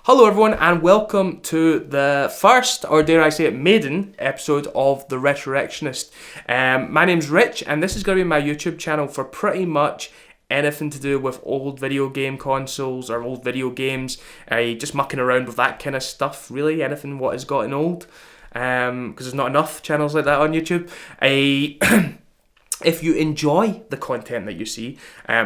Hello everyone and welcome to the first, or dare I say it, maiden episode of the Retrorectionist. My name's Rich and this is going to be my YouTube channel for pretty much anything to do with old video game consoles or old video games. Just mucking around with that kind of stuff, really, anything what has gotten old. Because there's not enough channels like that on YouTube. If you enjoy the content that you see,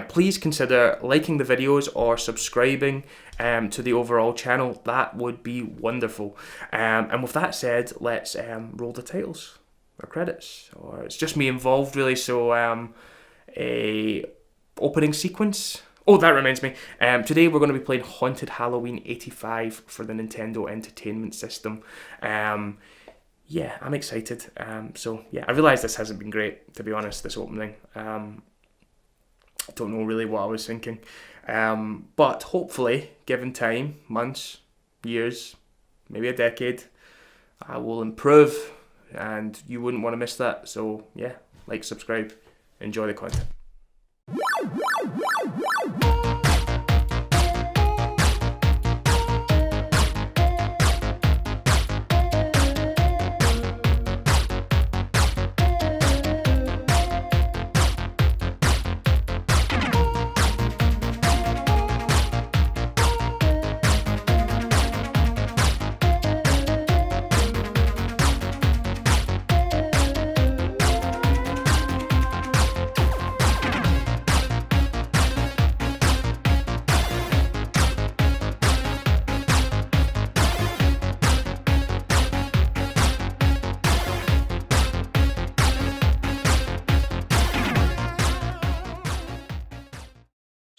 please consider liking the videos or subscribing to the overall channel. That would be wonderful. And with that said, let's roll the titles or credits. Or it's just me involved really, so a opening sequence. Oh, that reminds me. Today we're going to be playing Haunted Halloween 85 for the Nintendo Entertainment System. Yeah, I'm excited. So yeah, I realise this hasn't been great, to be honest, this opening. I don't know really what I was thinking. But hopefully, given time, months, years, maybe a decade, I will improve and you wouldn't want to miss that. So yeah, like, subscribe, enjoy the content.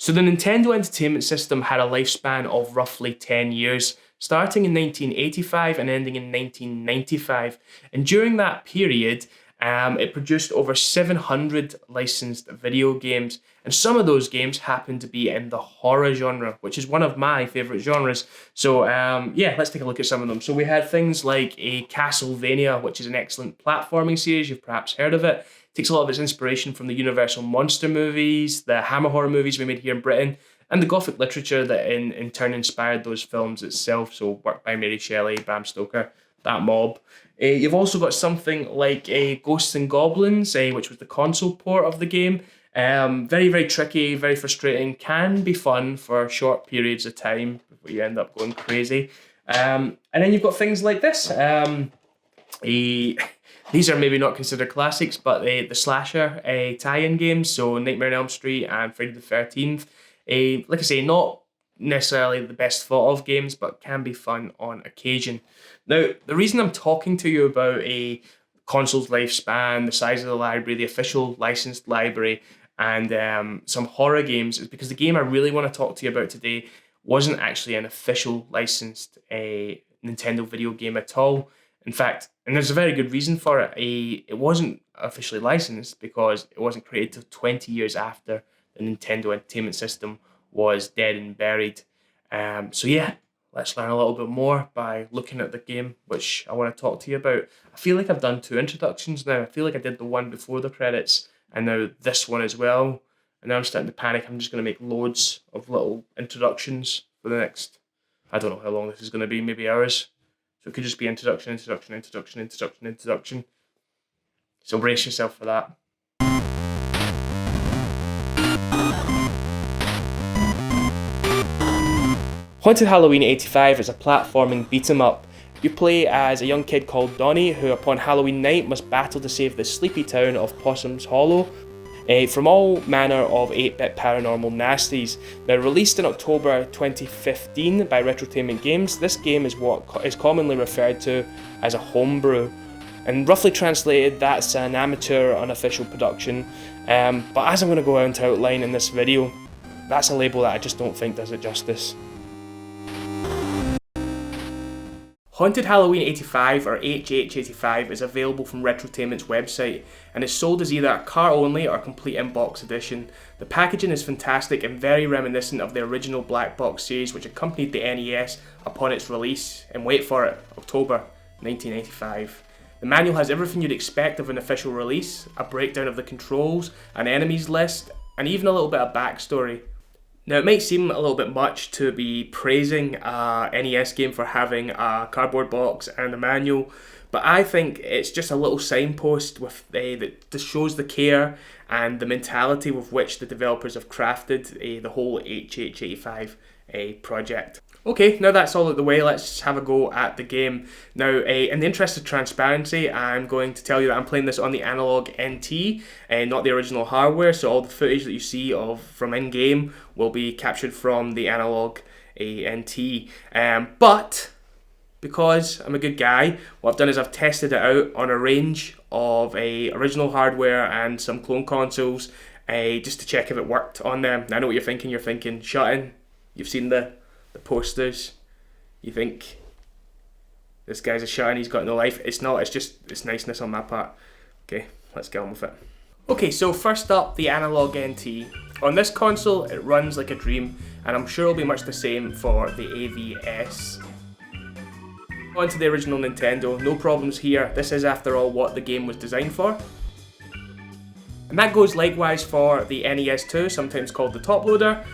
So the Nintendo Entertainment System had a lifespan of roughly 10 years, starting in 1985 and ending in 1995. And during that period, it produced over 700 licensed video games. And some of those games happened to be in the horror genre, which is one of my favourite genres. So yeah, let's take a look at some of them. So we had things like a Castlevania, which is an excellent platforming series. You've perhaps heard of it. Takes a lot of its inspiration from the Universal Monster movies, the Hammer horror movies we made here in Britain, and the Gothic literature that in turn inspired those films itself. So work by Mary Shelley, Bram Stoker, that mob. You've also got something like Ghosts and Goblins, which was the console port of the game. Very, very tricky, very frustrating, can be fun for short periods of time before you end up going crazy. And then you've got things like this. These are maybe not considered classics, but the slasher tie-in games, so Nightmare on Elm Street and Friday the 13th. Like I say, not necessarily the best thought of games, but can be fun on occasion. Now, the reason I'm talking to you about a console's lifespan, the size of the library, the official licensed library, and some horror games is because the game I really want to talk to you about today wasn't actually an official licensed Nintendo video game at all. In fact, and there's a very good reason for it, it wasn't officially licensed because it wasn't created till 20 years after the Nintendo Entertainment System was dead and buried. So yeah, let's learn a little bit more by looking at the game, which I want to talk to you about. I feel like I've done 2 introductions now. I feel like I did the one before the credits, and now this one as well. And now I'm starting to panic. I'm just going to make loads of little introductions for the next, I don't know how long this is going to be, maybe hours. So it could just be introduction. So brace yourself for that. Haunted Halloween 85 is a platforming beat-em-up. You play as a young kid called Donnie, who upon Halloween night must battle to save the sleepy town of Possum's Hollow from all manner of 8-bit paranormal nasties. Now, released in October 2015 by Retrotainment Games, this game is what is commonly referred to as a homebrew. And roughly translated, that's an amateur, unofficial production. But as I'm going to go on to outline in this video, that's a label that I just don't think does it justice. Haunted Halloween 85, or HH85, is available from Retrotainment's website and is sold as either a car-only or complete in-box edition. The packaging is fantastic and very reminiscent of the original Black Box series which accompanied the NES upon its release, and wait for it, October 1985. The manual has everything you'd expect of an official release, a breakdown of the controls, an enemies list, and even a little bit of backstory. Now, it might seem a little bit much to be praising a NES game for having a cardboard box and a manual, but I think it's just a little signpost that just shows the care and the mentality with which the developers have crafted the whole HH85 project. Okay, now that's all out of the way, let's have a go at the game. Now, in the interest of transparency, I'm going to tell you that I'm playing this on the analog NT, not the original hardware, so all the footage that you see from in-game will be captured from the analog NT. But, because I'm a good guy, what I've done is I've tested it out on a range of original hardware and some clone consoles, just to check if it worked on them. Now, I know what you're thinking, shut-in, you've seen the posters, you think this guy's a shut-in, he's got no life. It's not, it's niceness on my part. Okay, let's get on with it. Okay, so first up, the analog NT. On this console, it runs like a dream, and I'm sure it'll be much the same for the AVS. On to the original Nintendo, no problems here. This is, after all, what the game was designed for. And that goes likewise for the NES 2, sometimes called the top loader.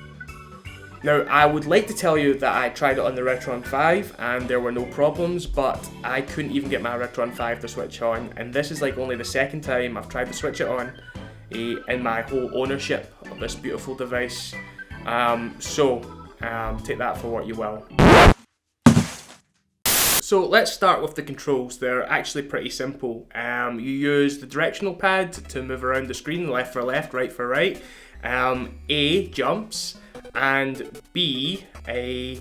Now, I would like to tell you that I tried it on the Retron 5 and there were no problems, but I couldn't even get my Retron 5 to switch on, and this is like only the second time I've tried to switch it on in my whole ownership of this beautiful device. Take that for what you will. So let's start with the controls. They're actually pretty simple. You use the directional pad to move around the screen, left for left, right for right. A, jumps, and B,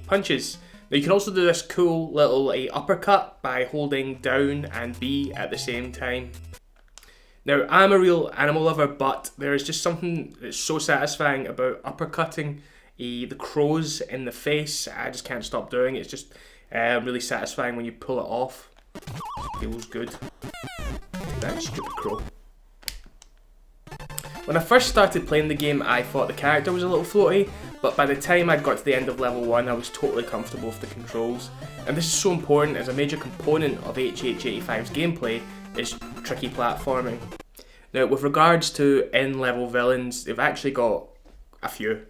punches. Now you can also do this cool little uppercut by holding down and B at the same time. Now, I'm a real animal lover, but there is just something that's so satisfying about uppercutting the crows in the face. I just can't stop doing it. It's just really satisfying when you pull it off. It feels good. That stupid crow. When I first started playing the game, I thought the character was a little floaty, but by the time I'd got to the end of level 1, I was totally comfortable with the controls. And this is so important, as a major component of HH85's gameplay is tricky platforming. Now, with regards to in-level villains, they've actually got a few.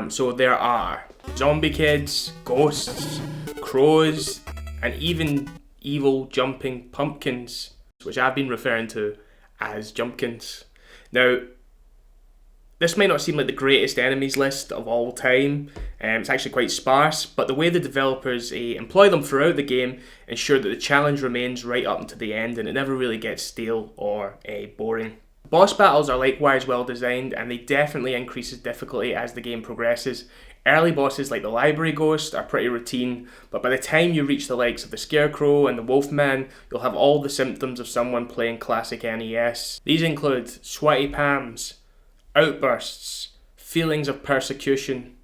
So there are zombie kids, ghosts, crows, and even evil jumping pumpkins, which I've been referring to as jumpkins. Now, this might not seem like the greatest enemies list of all time, it's actually quite sparse, but the way the developers employ them throughout the game ensure that the challenge remains right up until the end and it never really gets stale or boring. Boss battles are likewise well designed, and they definitely increases difficulty as the game progresses. Early bosses like the Library Ghost are pretty routine, but by the time you reach the likes of the Scarecrow and the Wolfman, you'll have all the symptoms of someone playing classic NES. These include sweaty palms, outbursts, feelings of persecution,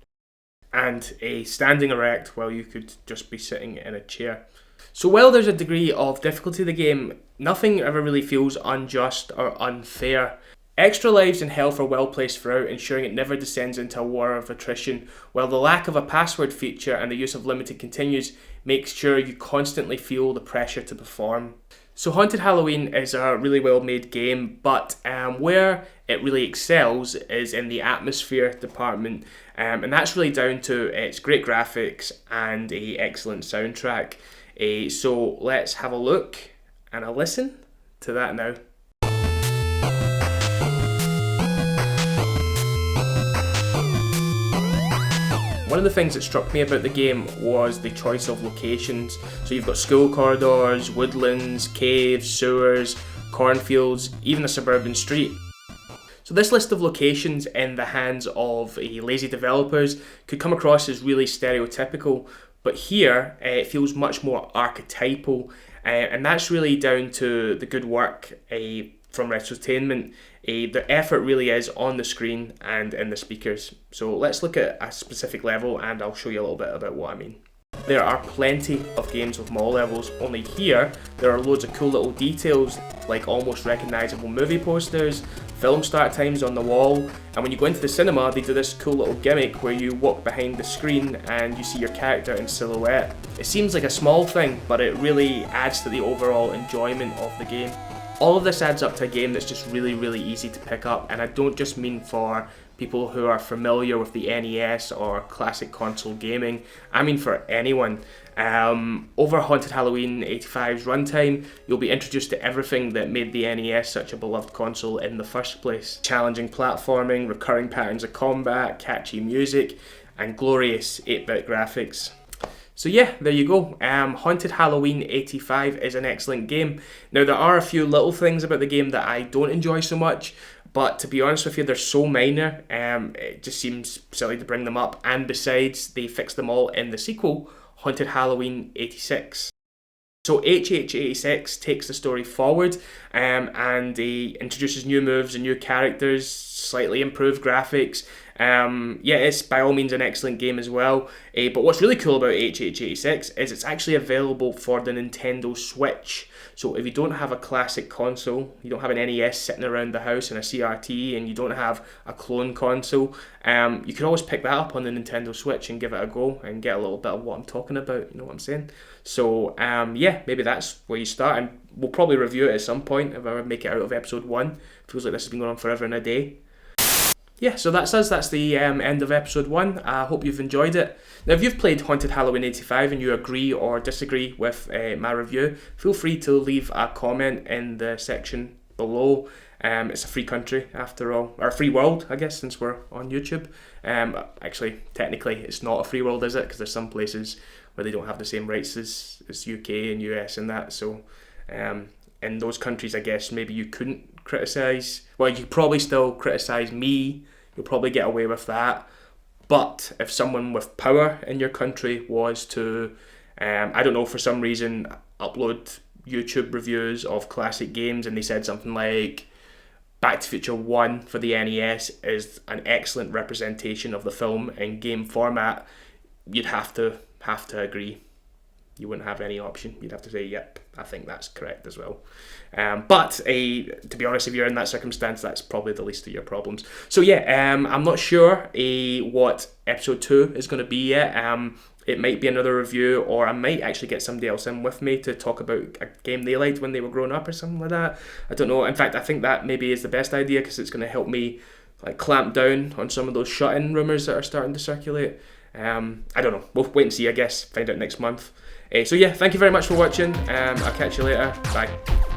and a standing erect while you could just be sitting in a chair. So while there's a degree of difficulty to the game, nothing ever really feels unjust or unfair. Extra lives and health are well placed throughout, ensuring it never descends into a war of attrition, while the lack of a password feature and the use of limited continues makes sure you constantly feel the pressure to perform. So Haunted Halloween is a really well made game, but where it really excels is in the atmosphere department, and that's really down to its great graphics and an excellent soundtrack. So let's have a look and a listen to that now. One of the things that struck me about the game was the choice of locations. So you've got school corridors, woodlands, caves, sewers, cornfields, even a suburban street. So this list of locations in the hands of lazy developers could come across as really stereotypical, but here it feels much more archetypal, and that's really down to the good work from Retrotainment. The effort really is on the screen and in the speakers. So let's look at a specific level and I'll show you a little bit about what I mean. There are plenty of games with mall levels, only here there are loads of cool little details like almost recognisable movie posters, film start times on the wall, and when you go into the cinema they do this cool little gimmick where you walk behind the screen and you see your character in silhouette. It seems like a small thing, but it really adds to the overall enjoyment of the game. All of this adds up to a game that's just really easy to pick up, and I don't just mean for people who are familiar with the NES or classic console gaming. I mean, for anyone. Over Haunted Halloween 85's runtime, you'll be introduced to everything that made the NES such a beloved console in the first place. Challenging platforming, recurring patterns of combat, catchy music, and glorious 8-bit graphics. So yeah, there you go. Haunted Halloween 85 is an excellent game. Now, there are a few little things about the game that I don't enjoy so much, but to be honest with you, they're so minor, it just seems silly to bring them up. And besides, they fixed them all in the sequel, Haunted Halloween 86. So HH86 takes the story forward, and he introduces new moves and new characters, slightly improved graphics. Yeah, it's by all means an excellent game as well. But what's really cool about HH86 is it's actually available for the Nintendo Switch. So if you don't have a classic console, you don't have an NES sitting around the house and a CRT, and you don't have a clone console, you can always pick that up on the Nintendo Switch and give it a go and get a little bit of what I'm talking about, you know what I'm saying? So yeah, maybe that's where you start, and we'll probably review it at some point if I ever make it out of episode 1. Feels like this has been going on forever and a day. Yeah, so that's us. That's the end of episode 1. I hope you've enjoyed it. Now, if you've played Haunted Halloween 85 and you agree or disagree with my review, feel free to leave a comment in the section below. It's a free country, after all. Or a free world, I guess, since we're on YouTube. Actually, technically, it's not a free world, is it? Because there's some places where they don't have the same rights as UK and US and that. So, in those countries, I guess, maybe you couldn't criticise. Well, you could probably still criticise me. You'll probably get away with that. But if someone with power in your country was to, I don't know, for some reason, upload YouTube reviews of classic games, and they said something like, Back to Future 1 for the NES is an excellent representation of the film in game format, you'd have to agree. You wouldn't have any option. You'd have to say, yep, I think that's correct as well. But to be honest, if you're in that circumstance, that's probably the least of your problems. So yeah, I'm not sure what episode 2 is going to be yet. It might be another review, or I might actually get somebody else in with me to talk about a game they liked when they were growing up or something like that. I don't know. In fact, I think that maybe is the best idea, because it's going to help me like clamp down on some of those shut-in rumours that are starting to circulate. I don't know. We'll wait and see, I guess. Find out next month. So yeah, thank you very much for watching. I'll catch you later. Bye.